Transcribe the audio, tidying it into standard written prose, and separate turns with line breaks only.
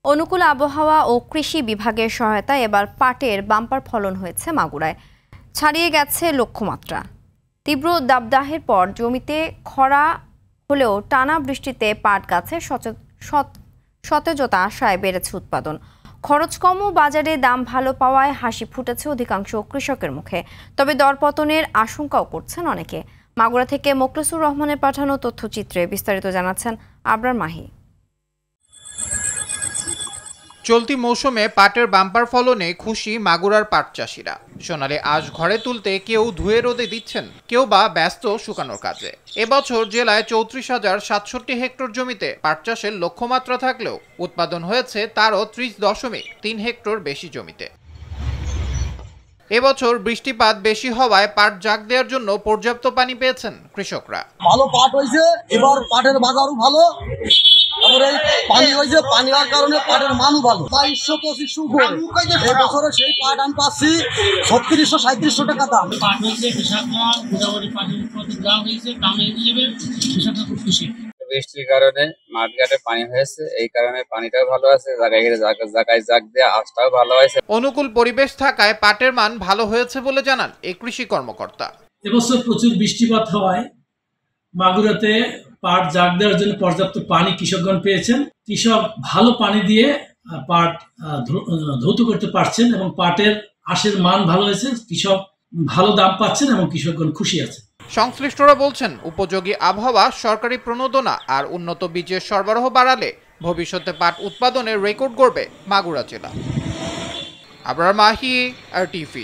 অনুকূল আবহাওয়া ও কৃষি বিভাগের সহায়তায় এবার পাটের বাম্পার ফলন হয়েছে মাগুরায়, ছাড়িয়ে গেছে লক্ষ্যমাত্রা। তীব্র দাবদাহের পর জমিতে খরা হলেও টানা বৃষ্টিতে পাট গাছের সতেজতা আশায় বেড়েছে উৎপাদন। খরচ কম ও বাজারে দাম ভালো পাওয়ায় হাসি ফুটেছে অধিকাংশ কৃষকের মুখে। তবে দরপতনের আশঙ্কাও করছেন অনেকে। মাগুরা থেকে মোখলেসুর রহমানের পাঠানো তথ্যচিত্রে বিস্তারিত জানাচ্ছেন আবরার মাহি।
চলতি মৌসুমে পাটের বাম্পার ফলনে খুশি মাগুরার পাট চাষিরা। সোনালী আঁশ ঘরে তুলতে কেউ ধুয়ে রোদে দিচ্ছেন, কেউ বা ব্যস্ত শুকানোর কাজে। এবছর জেলায় 34,067 হেক্টর জমিতে পাট চাষের লক্ষ্যমাত্রা থাকলেও উৎপাদন হয়েছে তারও 30.3 হেক্টর বেশি জমিতে। এবছর বৃষ্টিপাত বেশি হওয়ায় পাট জাগ দেওয়ার জন্য পর্যাপ্ত পানি পেয়েছেন কৃষকরা।
ভালো পাট হয়েছে, এবার পাটের বাজারও ভালো। তারপরে পানি হয়েছে, পানি হওয়ার কারণে পাটের মানও ভালো। 2200-2500 এই বছরে সেই পাট আমি পাচ্ছি 3600-3700 টাকা দাম।
পাট হয়েছে, কৃষকরা মোটামুটি পাটের উৎপাদন যা হয়েছে দামে হিসেবে কৃষকরা খুব খুশি।
বৃষ্টির কারণে মাঠঘাটে পানি হয়েছে, এই কারণে পানিটাও ভালো আছে, জায়গায় জাগ দেওয়া আঁশটাও ভালো হয়েছে।
অনুকূল পরিবেশ থাকায় পাটের মান ভালো হয়েছে বলে জানান এই কৃষি কর্মকর্তা।
এবছর প্রচুর বৃষ্টিপাত হওয়ায় মাগুরাতে পাট জাগ দেওয়ার জন্য পর্যাপ্ত পানি কৃষকগণ পেয়েছেন। কৃষক ভালো পানি দিয়ে পাট ধৌত করতে পারছেন এবং পাটের আঁশের মান ভালো হয়েছে। কৃষক ভালো দাম পাচ্ছেন এবং কৃষকগণ খুশি আছে।
সংশ্লিষ্টরা বলছেন, উপযোগী আবহাওয়া, সরকারি প্রণোদনা আর উন্নত বীজের সরবরাহ বাড়ালে ভবিষ্যতে পাট উৎপাদনের রেকর্ড গড়বে মাগুরা জেলা। আবরার মাহি, RTV।